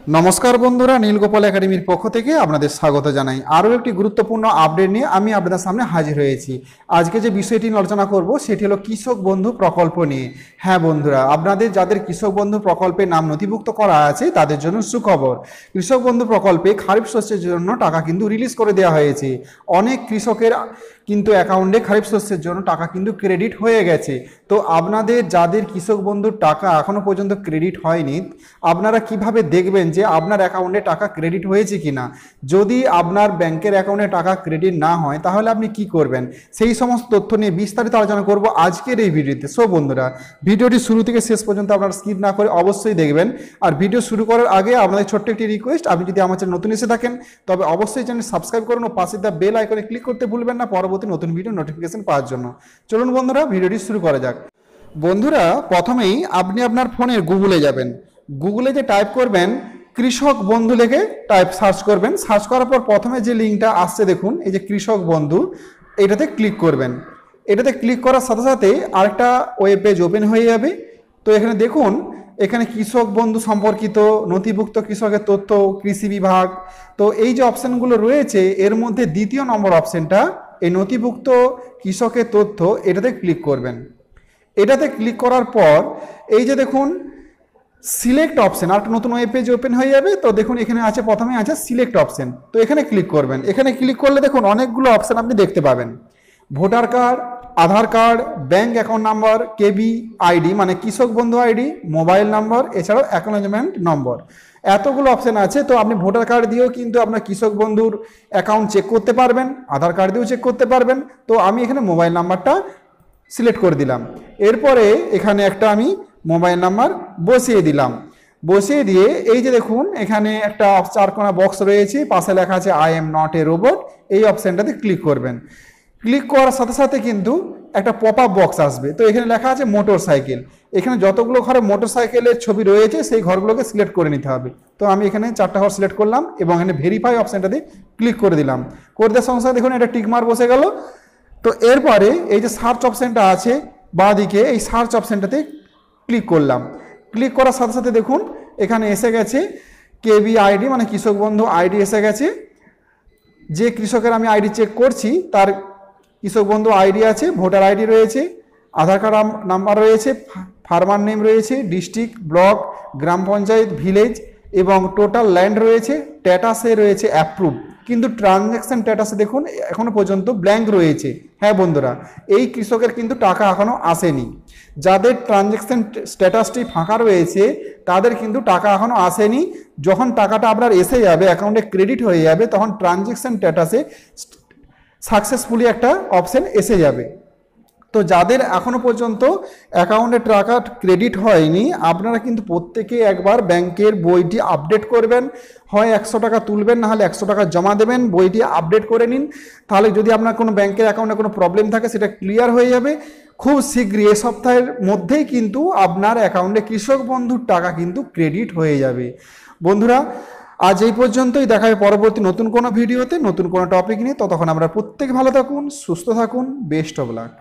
নমস্কার বন্ধুরা, নীলগোপাল একাডেমির পক্ষ থেকে আপনাদের স্বাগত জানাই। আরও একটি গুরুত্বপূর্ণ আপডেট নিয়ে আমি আপনাদের সামনে হাজির হয়েছি। আজকে যে বিষয়টি নিয়ে আলোচনা করব সেটি হলো কৃষক বন্ধু প্রকল্প নিয়ে। হ্যাঁ বন্ধুরা, আপনাদের যাদের কৃষক বন্ধু প্রকল্পে নাম নথিভুক্ত করা আছে তাদের জন্য সুখবর। কৃষক বন্ধু প্রকল্পে খারিফ শস্যের জন্য টাকা কিন্তু রিলিজ করে দেওয়া হয়েছে। অনেক কৃষকের কিন্তু অ্যাকাউন্টে খারিফ শস্যের জন্য টাকা কিন্তু ক্রেডিট হয়ে গেছে। তো আপনাদের যাদের কৃষক বন্ধুর টাকা এখনও পর্যন্ত ক্রেডিট হয়নি, আপনারা কিভাবে দেখবেন যে আপনার অ্যাকাউন্টে টাকা ক্রেডিট হয়েছে কিনা? যদি আপনার ব্যাংকের অ্যাকাউন্টে টাকা ক্রেডিট না হয় তাহলে আপনি কি করবেন, সেই সমস্ত তথ্য নিয়ে বিস্তারিত আলোচনা করব আজকের এই ভিডিওতে। সো বন্ধুরা, ভিডিওটি শুরু থেকে শেষ পর্যন্ত আপনারা স্কিপ না করে অবশ্যই দেখবেন। আর ভিডিও শুরু করার আগে আপনাদের ছোট্ট একটি রিকোয়েস্ট, আপনি যদি আমার চ্যানেল নতুন এসে থাকেন তবে অবশ্যই চ্যানেল সাবস্ক্রাইব করুন ও পাশে দেওয়া বেল আইকনে ক্লিক করতে ভুলবেন না পরবর্তী নতুন ভিডিও নোটিফিকেশন পাওয়ার জন্য। চলুন বন্ধুরা, ভিডিওটি শুরু করা যাক। বন্ধুরা, প্রথমেই আপনি আপনার ফোনের গুগলে যাবেন। গুগলে যে টাইপ করবেন কৃষক বন্ধু লিখে সার্চ করবেন। সার্চ করার পর প্রথমে যে লিঙ্কটা আসছে দেখুন, এই যে কৃষক বন্ধু, এটাতে ক্লিক করবেন। এটাতে ক্লিক করার সাথে সাথে আরেকটা ওয়েব পেজ ওপেন হয়ে যাবে। তো এখানে দেখুন, এখানে কৃষক বন্ধু সম্পর্কিত নথিভুক্ত কৃষকের তথ্য, কৃষি বিভাগ, তো এই যে অপশানগুলো রয়েছে এর মধ্যে দ্বিতীয় নম্বর অপশানটা এই নথিভুক্ত কৃষকের তথ্য, এটাতে ক্লিক করবেন। এটাতে ক্লিক করার পর এই যে দেখুন সিলেক্ট অপশন, আর একটা নতুন ওয়েব পেজ ওপেন হয়ে যাবে। তো দেখুন এখানে আছে, প্রথমে আছে সিলেক্ট অপশন। তো এখানে ক্লিক করবেন। এখানে ক্লিক করলে দেখুন অনেকগুলো অপশন আপনি দেখতে পাবেন। ভোটার কার্ড, আধার কার্ড, ব্যাংক অ্যাকাউন্ট নাম্বার, কেবি আইডি মানে কৃষক বন্ধু আইডি, মোবাইল নাম্বার, এছাড়াও অ্যাকনোলেজমেন্ট নম্বর, এতগুলো অপশন আছে। তো আপনি ভোটার কার্ড দিয়েও কিন্তু আপনার কৃষক বন্ধুর অ্যাকাউন্ট চেক করতে পারবেন, আধার কার্ড দিয়েও চেক করতে পারবেন। তো আমি এখানে মোবাইল নাম্বারটা সিলেক্ট করে দিলাম। এরপরে এখানে একটা আমি মোবাইল নাম্বার বসিয়ে দিলাম। বসিয়ে দিয়ে এই যে দেখুন এখানে একটা চারকোনা বক্স রয়েছে, পাশে লেখা আছে I am not a robot. এই অপশানটাতে ক্লিক করবেন। ক্লিক করার সাথে সাথে কিন্তু একটা পপ আপ বক্স আসবে। তো এখানে লেখা আছে মোটর সাইকেল। এখানে যতগুলো ঘরে মোটর সাইকেলের ছবি রয়েছে সেই ঘরগুলোকে সিলেক্ট করে নিতে হবে। তো আমি এখানে 4টা ঘর সিলেক্ট করলাম এবং এখানে ভেরিফাই অপশানটাতে ক্লিক করে দিলাম। করে দেওয়ার সঙ্গে সঙ্গে দেখুন এটা টিকমার বসে গেল। তো এরপরে এই যে সার্চ অপশানটা আছে বাঁ দিকে, এই সার্চ অপশানটাতে ক্লিক করলাম। ক্লিক করার সাথে সাথে দেখুন এখানে এসে গেছে কেবি আইডি মানে কৃষক বন্ধু আইডি এসে গেছে। যে কৃষকের আমি আইডি চেক করছি তার কৃষক বন্ধু আইডি আছে, ভোটার আইডি রয়েছে, আধার কার্ড নাম্বার রয়েছে, ফার্মার নেম রয়েছে, ডিস্ট্রিক্ট, ব্লক, গ্রাম পঞ্চায়েত, ভিলেজ এবং টোটাল ল্যান্ড রয়েছে। স্ট্যাটাসে রয়েছে অ্যাপ্রুভ, কিন্তু ট্রানজ্যাকশন স্ট্যাটাসে দেখুন এখনো পর্যন্ত ব্ল্যাঙ্ক রয়েছে। হ্যাঁ বন্ধুরা, এই কৃষকের কিন্তু টাকা এখনো আসেনি। যাদের ট্রানজ্যাকশন স্ট্যাটাসটি ফাঁকা রয়েছে তাদের কিন্তু টাকা এখনো আসেনি। যখন টাকাটা আপনার এসে যাবে, অ্যাকাউন্টে ক্রেডিট হয়ে যাবে, তখন ট্রানজ্যাকশন স্ট্যাটাসে সাকসেসফুলি একটা অপশন এসে যাবে। তো যাদের এখনো পর্যন্ত অ্যাকাউন্টে টাকা ক্রেডিট হয়নি, আপনারা কিন্তু প্রত্যেকে একবার ব্যাংকের বইটি আপডেট করবেন। হয় 100 টাকা তুলবেন, না হলে 100 টাকা জমা দেবেন, বইটি আপডেট করে নিন। তাহলে যদি আপনার কোনো ব্যাংকের অ্যাকাউন্টে কোনো প্রবলেম থাকে সেটা ক্লিয়ার হয়ে যাবে। খুব শীঘ্রই এ সপ্তাহের মধ্যেই কিন্তু আপনার অ্যাকাউন্টে কৃষক বন্ধুর টাকা কিন্তু ক্রেডিট হয়ে যাবে। বন্ধুরা, আজ এই পর্যন্তই। দেখা হবে পরবর্তী নতুন কোনো ভিডিওতে নতুন কোনো টপিক নিয়ে। ততক্ষণ আমরা প্রত্যেকে ভালো থাকুন, সুস্থ থাকুন। Best of luck.